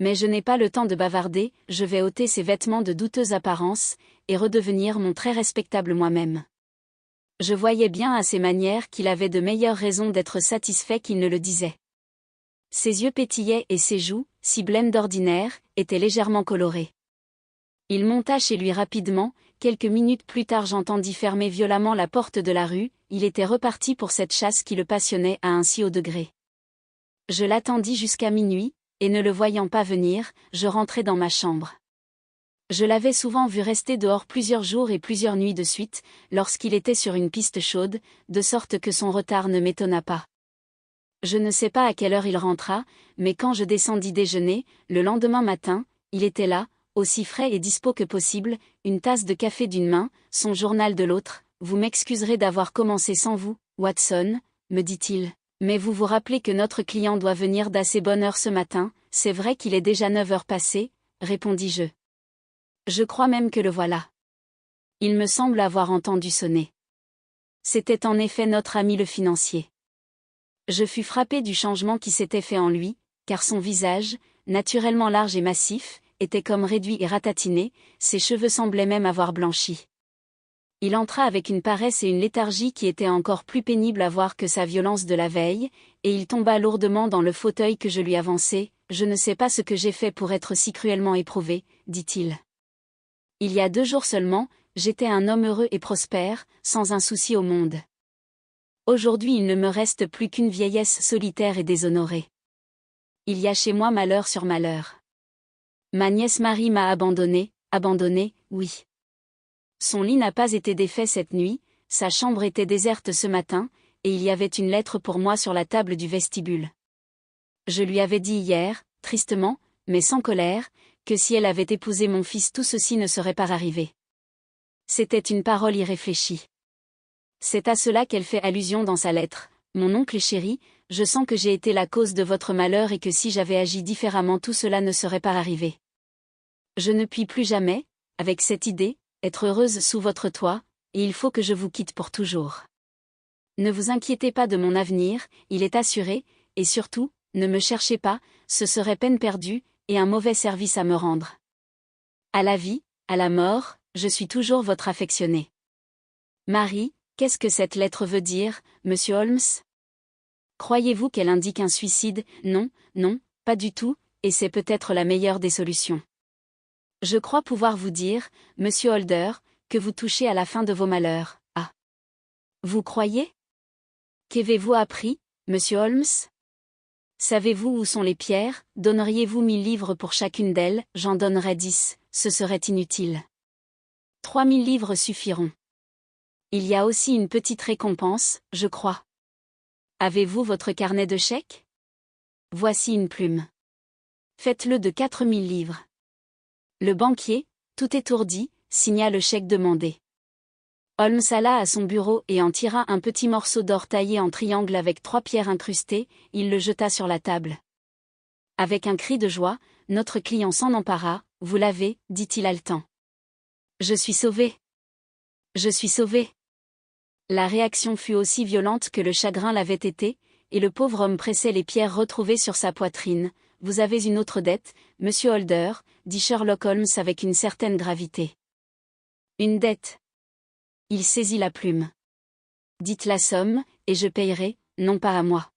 Mais je n'ai pas le temps de bavarder, je vais ôter ces vêtements de douteuse apparence, et redevenir mon très respectable moi-même. Je voyais bien à ses manières qu'il avait de meilleures raisons d'être satisfait qu'il ne le disait. Ses yeux pétillaient et ses joues, si blêmes d'ordinaire, étaient légèrement colorées. Il monta chez lui rapidement. Quelques minutes plus tard j'entendis fermer violemment la porte de la rue. Il était reparti pour cette chasse qui le passionnait à un si haut degré. Je l'attendis jusqu'à minuit, et ne le voyant pas venir, je rentrai dans ma chambre. Je l'avais souvent vu rester dehors plusieurs jours et plusieurs nuits de suite, lorsqu'il était sur une piste chaude, de sorte que son retard ne m'étonna pas. Je ne sais pas à quelle heure il rentra, mais quand je descendis déjeuner, le lendemain matin, il était là, aussi frais et dispos que possible, une tasse de café d'une main, son journal de l'autre. Vous m'excuserez d'avoir commencé sans vous, Watson, me dit-il, mais vous vous rappelez que notre client doit venir d'assez bonne heure ce matin. C'est vrai qu'il est déjà 9 heures passées, répondis-je. Je crois même que le voilà. Il me semble avoir entendu sonner. C'était en effet notre ami le financier. Je fus frappé du changement qui s'était fait en lui, car son visage, naturellement large et massif, était comme réduit et ratatiné, ses cheveux semblaient même avoir blanchi. Il entra avec une paresse et une léthargie qui étaient encore plus pénibles à voir que sa violence de la veille, et il tomba lourdement dans le fauteuil que je lui avançai. « Je ne sais pas ce que j'ai fait pour être si cruellement éprouvé, dit-il. Il y a 2 jours seulement, j'étais un homme heureux et prospère, sans un souci au monde. Aujourd'hui il ne me reste plus qu'une vieillesse solitaire et déshonorée. Il y a chez moi malheur sur malheur. Ma nièce Marie m'a abandonné, oui. Son lit n'a pas été défait cette nuit, sa chambre était déserte ce matin, et il y avait une lettre pour moi sur la table du vestibule. Je lui avais dit hier, tristement, mais sans colère, que si elle avait épousé mon fils tout ceci ne serait pas arrivé. C'était une parole irréfléchie. C'est à cela qu'elle fait allusion dans sa lettre. Mon oncle chéri, je sens que j'ai été la cause de votre malheur et que si j'avais agi différemment tout cela ne serait pas arrivé. Je ne puis plus jamais, avec cette idée, être heureuse sous votre toit, et il faut que je vous quitte pour toujours. Ne vous inquiétez pas de mon avenir, il est assuré, et surtout, ne me cherchez pas, ce serait peine perdue, et un mauvais service à me rendre. À la vie, à la mort, je suis toujours votre affectionnée. Marie, qu'est-ce que cette lettre veut dire, monsieur Holmes? Croyez-vous qu'elle indique un suicide? Non, non, pas du tout, et c'est peut-être la meilleure des solutions. Je crois pouvoir vous dire, monsieur Holder, que vous touchez à la fin de vos malheurs. Ah! Vous croyez? Qu'avez-vous appris, monsieur Holmes? Savez-vous où sont les pierres? Donneriez-vous 1000 livres pour chacune d'elles? J'en donnerais 10, ce serait inutile. 3000 livres suffiront. Il y a aussi une petite récompense, je crois. Avez-vous votre carnet de chèques? Voici une plume. Faites-le de 4000 livres. Le banquier, tout étourdi, signa le chèque demandé. Holmes alla à son bureau et en tira un petit morceau d'or taillé en triangle avec 3 pierres incrustées, il le jeta sur la table. Avec un cri de joie, notre client s'en empara. « Vous l'avez, dit-il haletant. Je suis sauvé. Je suis sauvé. » La réaction fut aussi violente que le chagrin l'avait été, et le pauvre homme pressait les pierres retrouvées sur sa poitrine. « Vous avez une autre dette, monsieur Holder, dit Sherlock Holmes avec une certaine gravité. Une dette. Il saisit la plume. Dites la somme, et je payerai, non pas à moi.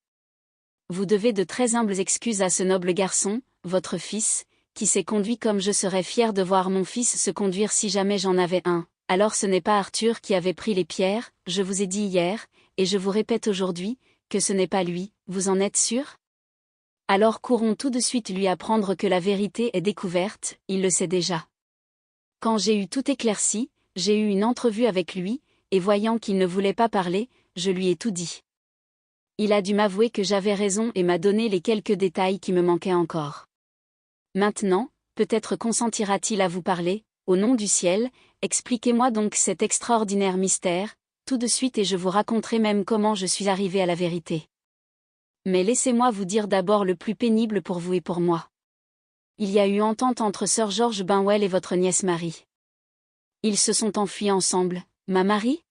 Vous devez de très humbles excuses à ce noble garçon, votre fils, qui s'est conduit comme je serais fier de voir mon fils se conduire si jamais j'en avais un. Alors ce n'est pas Arthur qui avait pris les pierres, je vous ai dit hier, et je vous répète aujourd'hui, que ce n'est pas lui, vous en êtes sûr? Alors courons tout de suite lui apprendre que la vérité est découverte, il le sait déjà. Quand j'ai eu tout éclairci, j'ai eu une entrevue avec lui, et voyant qu'il ne voulait pas parler, je lui ai tout dit. Il a dû m'avouer que j'avais raison et m'a donné les quelques détails qui me manquaient encore. Maintenant, peut-être consentira-t-il à vous parler, au nom du ciel, expliquez-moi donc cet extraordinaire mystère, tout de suite et je vous raconterai même comment je suis arrivé à la vérité. Mais laissez-moi vous dire d'abord le plus pénible pour vous et pour moi. Il y a eu entente entre Sir George Benwell et votre nièce Marie. Ils se sont enfuis ensemble, ma Marie?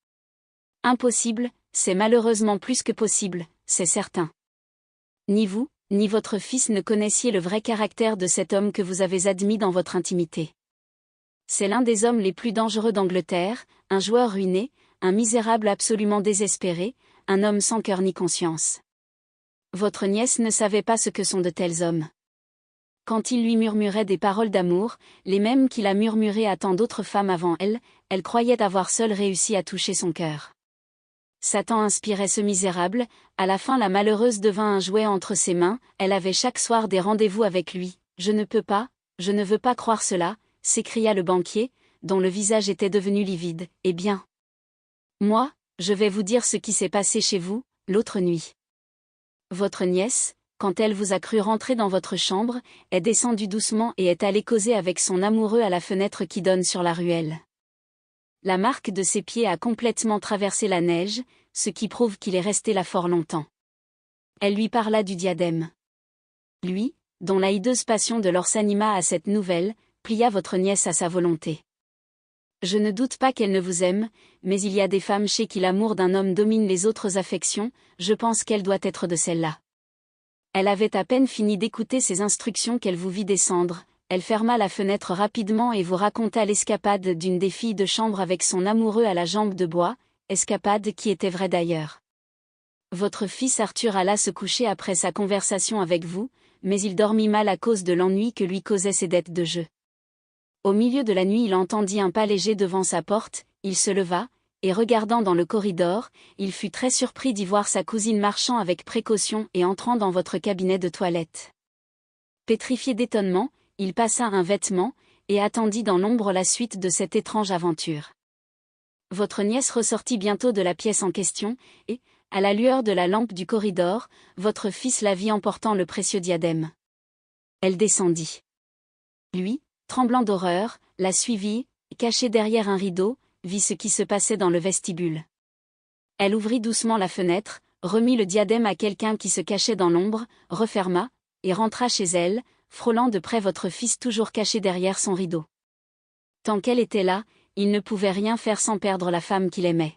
Impossible, c'est malheureusement plus que possible, c'est certain. Ni vous, ni votre fils ne connaissiez le vrai caractère de cet homme que vous avez admis dans votre intimité. C'est l'un des hommes les plus dangereux d'Angleterre, un joueur ruiné, un misérable absolument désespéré, un homme sans cœur ni conscience. Votre nièce ne savait pas ce que sont de tels hommes. Quand il lui murmurait des paroles d'amour, les mêmes qu'il a murmurées à tant d'autres femmes avant elle, elle croyait avoir seule réussi à toucher son cœur. Satan inspirait ce misérable, à la fin la malheureuse devint un jouet entre ses mains, elle avait chaque soir des rendez-vous avec lui. « Je ne peux pas, je ne veux pas croire cela », s'écria le banquier, dont le visage était devenu livide. « Eh bien, moi, je vais vous dire ce qui s'est passé chez vous, l'autre nuit. Votre nièce, quand elle vous a cru rentrer dans votre chambre, est descendue doucement et est allée causer avec son amoureux à la fenêtre qui donne sur la ruelle. La marque de ses pieds a complètement traversé la neige, ce qui prouve qu'il est resté là fort longtemps. Elle lui parla du diadème. Lui, dont la hideuse passion de l'or s'anima à cette nouvelle, plia votre nièce à sa volonté. Je ne doute pas qu'elle ne vous aime, mais il y a des femmes chez qui l'amour d'un homme domine les autres affections, je pense qu'elle doit être de celle-là. Elle avait à peine fini d'écouter ses instructions qu'elle vous vit descendre, elle ferma la fenêtre rapidement et vous raconta l'escapade d'une des filles de chambre avec son amoureux à la jambe de bois, escapade qui était vraie d'ailleurs. Votre fils Arthur alla se coucher après sa conversation avec vous, mais il dormit mal à cause de l'ennui que lui causaient ses dettes de jeu. Au milieu de la nuit il entendit un pas léger devant sa porte, il se leva, et regardant dans le corridor, il fut très surpris d'y voir sa cousine marchant avec précaution et entrant dans votre cabinet de toilette. Pétrifié d'étonnement, il passa un vêtement, et attendit dans l'ombre la suite de cette étrange aventure. Votre nièce ressortit bientôt de la pièce en question, et, à la lueur de la lampe du corridor, votre fils la vit emportant le précieux diadème. Elle descendit. Lui, tremblant d'horreur, la suivit, caché derrière un rideau, vit ce qui se passait dans le vestibule. Elle ouvrit doucement la fenêtre, remit le diadème à quelqu'un qui se cachait dans l'ombre, referma, et rentra chez elle, frôlant de près votre fils toujours caché derrière son rideau. Tant qu'elle était là, il ne pouvait rien faire sans perdre la femme qu'il aimait.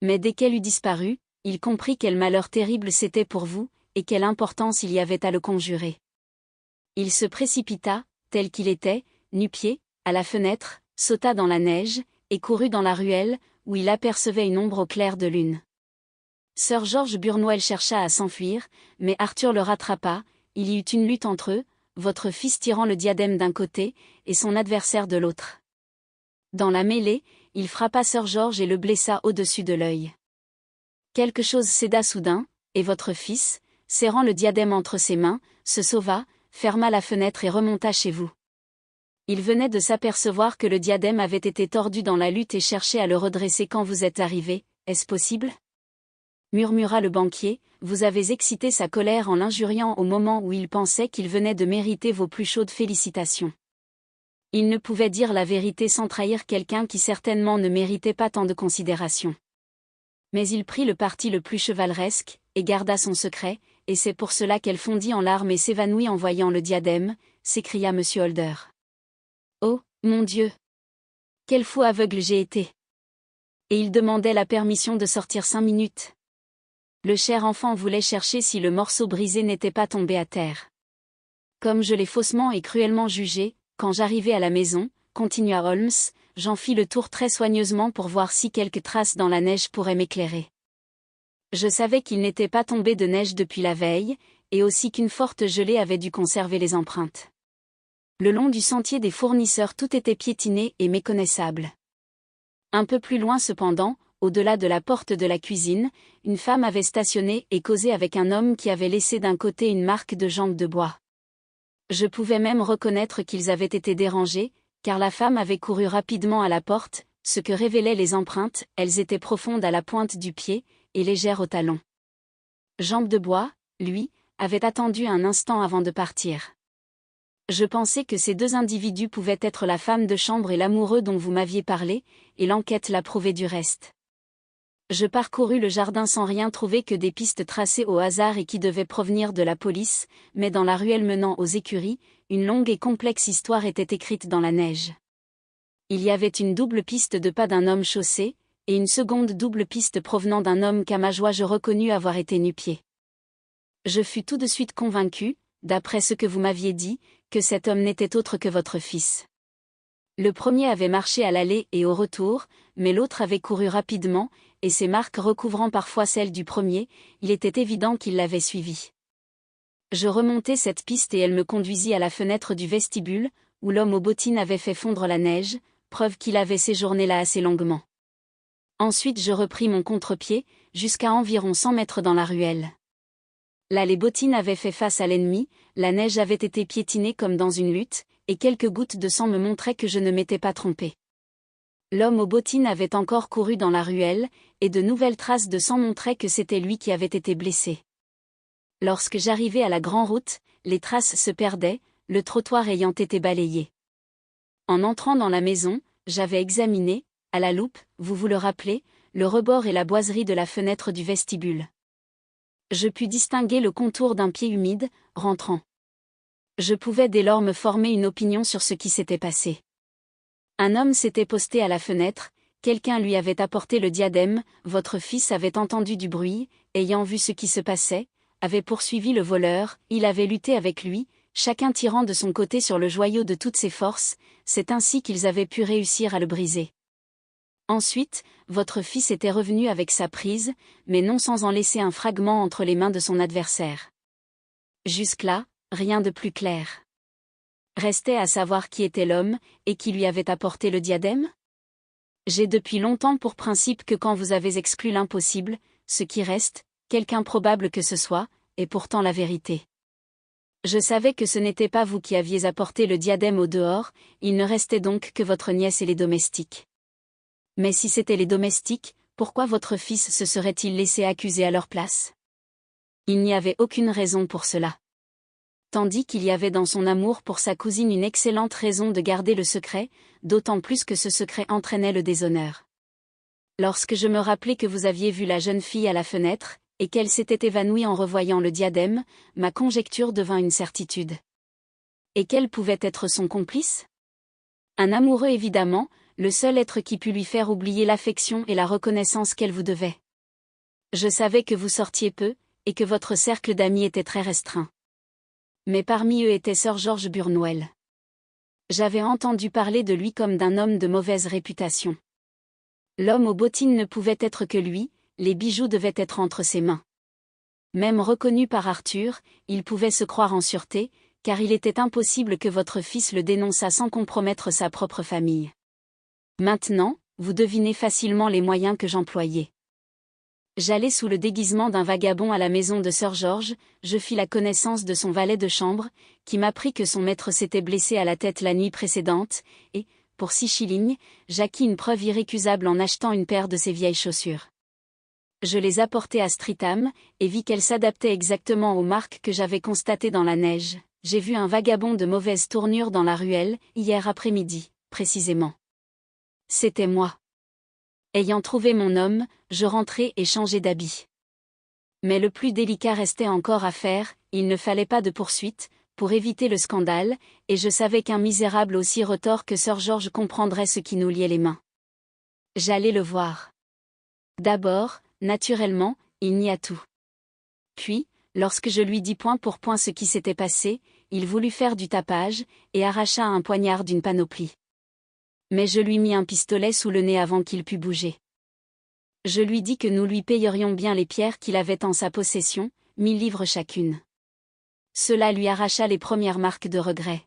Mais dès qu'elle eut disparu, il comprit quel malheur terrible c'était pour vous, et quelle importance il y avait à le conjurer. Il se précipita, tel qu'il était, nu-pieds, à la fenêtre, sauta dans la neige, et courut dans la ruelle, où il apercevait une ombre au clair de lune. Sir George Burnwell chercha à s'enfuir, mais Arthur le rattrapa, il y eut une lutte entre eux, votre fils tirant le diadème d'un côté, et son adversaire de l'autre. Dans la mêlée, il frappa Sir George et le blessa au-dessus de l'œil. Quelque chose céda soudain, et votre fils, serrant le diadème entre ses mains, se sauva, ferma la fenêtre et remonta chez vous. Il venait de s'apercevoir que le diadème avait été tordu dans la lutte et cherchait à le redresser quand vous êtes arrivé, est-ce possible ? Murmura le banquier, vous avez excité sa colère en l'injuriant au moment où il pensait qu'il venait de mériter vos plus chaudes félicitations. Il ne pouvait dire la vérité sans trahir quelqu'un qui certainement ne méritait pas tant de considération. Mais il prit le parti le plus chevaleresque, et garda son secret, et c'est pour cela qu'elle fondit en larmes et s'évanouit en voyant le diadème, s'écria M. Holder. Oh, mon Dieu! Quel fou aveugle j'ai été! Et il demandait la permission de sortir 5 minutes. Le cher enfant voulait chercher si le morceau brisé n'était pas tombé à terre. Comme je l'ai faussement et cruellement jugé, quand j'arrivai à la maison, continua Holmes, j'en fis le tour très soigneusement pour voir si quelques traces dans la neige pourraient m'éclairer. Je savais qu'il n'était pas tombé de neige depuis la veille, et aussi qu'une forte gelée avait dû conserver les empreintes. Le long du sentier des fournisseurs tout était piétiné et méconnaissable. Un peu plus loin cependant, au-delà de la porte de la cuisine, une femme avait stationné et causé avec un homme qui avait laissé d'un côté une marque de jambe de bois. Je pouvais même reconnaître qu'ils avaient été dérangés, car la femme avait couru rapidement à la porte, ce que révélaient les empreintes, elles étaient profondes à la pointe du pied, et légères au talon. Jambe de bois, lui, avait attendu un instant avant de partir. Je pensais que ces deux individus pouvaient être la femme de chambre et l'amoureux dont vous m'aviez parlé, et l'enquête l'a prouvé du reste. Je parcourus le jardin sans rien trouver que des pistes tracées au hasard et qui devaient provenir de la police, mais dans la ruelle menant aux écuries, une longue et complexe histoire était écrite dans la neige. Il y avait une double piste de pas d'un homme chaussé, et une seconde double piste provenant d'un homme qu'à ma joie je reconnus avoir été nu-pieds. Je fus tout de suite convaincu, d'après ce que vous m'aviez dit, que cet homme n'était autre que votre fils. Le premier avait marché à l'aller et au retour, mais l'autre avait couru rapidement, et ses marques recouvrant parfois celles du premier, il était évident qu'il l'avait suivi. Je remontai cette piste et elle me conduisit à la fenêtre du vestibule, où l'homme aux bottines avait fait fondre la neige, preuve qu'il avait séjourné là assez longuement. Ensuite je repris mon contre-pied, jusqu'à environ 100 mètres dans la ruelle. Là les bottines avaient fait face à l'ennemi, la neige avait été piétinée comme dans une lutte, et quelques gouttes de sang me montraient que je ne m'étais pas trompé. L'homme aux bottines avait encore couru dans la ruelle, et de nouvelles traces de sang montraient que c'était lui qui avait été blessé. Lorsque j'arrivai à la grande route, les traces se perdaient, le trottoir ayant été balayé. En entrant dans la maison, j'avais examiné, à la loupe, vous vous le rappelez, le rebord et la boiserie de la fenêtre du vestibule. Je pus distinguer le contour d'un pied humide, rentrant. Je pouvais dès lors me former une opinion sur ce qui s'était passé. Un homme s'était posté à la fenêtre, quelqu'un lui avait apporté le diadème, votre fils avait entendu du bruit, ayant vu ce qui se passait, avait poursuivi le voleur, il avait lutté avec lui, chacun tirant de son côté sur le joyau de toutes ses forces, c'est ainsi qu'ils avaient pu réussir à le briser. Ensuite, votre fils était revenu avec sa prise, mais non sans en laisser un fragment entre les mains de son adversaire. Jusque-là, rien de plus clair. Restait à savoir qui était l'homme, et qui lui avait apporté le diadème? J'ai depuis longtemps pour principe que quand vous avez exclu l'impossible, ce qui reste, quelque improbable que ce soit, est pourtant la vérité. Je savais que ce n'était pas vous qui aviez apporté le diadème au dehors, il ne restait donc que votre nièce et les domestiques. Mais si c'étaient les domestiques, pourquoi votre fils se serait-il laissé accuser à leur place? Il n'y avait aucune raison pour cela. Tandis qu'il y avait dans son amour pour sa cousine une excellente raison de garder le secret, d'autant plus que ce secret entraînait le déshonneur. Lorsque je me rappelai que vous aviez vu la jeune fille à la fenêtre, et qu'elle s'était évanouie en revoyant le diadème, ma conjecture devint une certitude. Et quel pouvait être son complice? Un amoureux évidemment, le seul être qui pût lui faire oublier l'affection et la reconnaissance qu'elle vous devait. Je savais que vous sortiez peu, et que votre cercle d'amis était très restreint. Mais parmi eux était Sir George Burnwell. J'avais entendu parler de lui comme d'un homme de mauvaise réputation. L'homme aux bottines ne pouvait être que lui, les bijoux devaient être entre ses mains. Même reconnu par Arthur, il pouvait se croire en sûreté, car il était impossible que votre fils le dénonçât sans compromettre sa propre famille. Maintenant, vous devinez facilement les moyens que j'employais. J'allai sous le déguisement d'un vagabond à la maison de Sir George, je fis la connaissance de son valet de chambre, qui m'apprit que son maître s'était blessé à la tête la nuit précédente, et, pour 6 shillings, j'acquis une preuve irrécusable en achetant une paire de ses vieilles chaussures. Je les apportai à Streatham, et vis qu'elles s'adaptaient exactement aux marques que j'avais constatées dans la neige. J'ai vu un vagabond de mauvaise tournure dans la ruelle, hier après-midi, précisément. C'était moi. Ayant trouvé mon homme, je rentrai et changeai d'habit. Mais le plus délicat restait encore à faire, il ne fallait pas de poursuite, pour éviter le scandale, et je savais qu'un misérable aussi retors que Sir George comprendrait ce qui nous liait les mains. J'allais le voir. D'abord, naturellement, il nia tout. Puis, lorsque je lui dis point pour point ce qui s'était passé, il voulut faire du tapage, et arracha un poignard d'une panoplie. Mais je lui mis un pistolet sous le nez avant qu'il pût bouger. Je lui dis que nous lui payerions bien les pierres qu'il avait en sa possession, 1000 livres chacune. Cela lui arracha les premières marques de regret.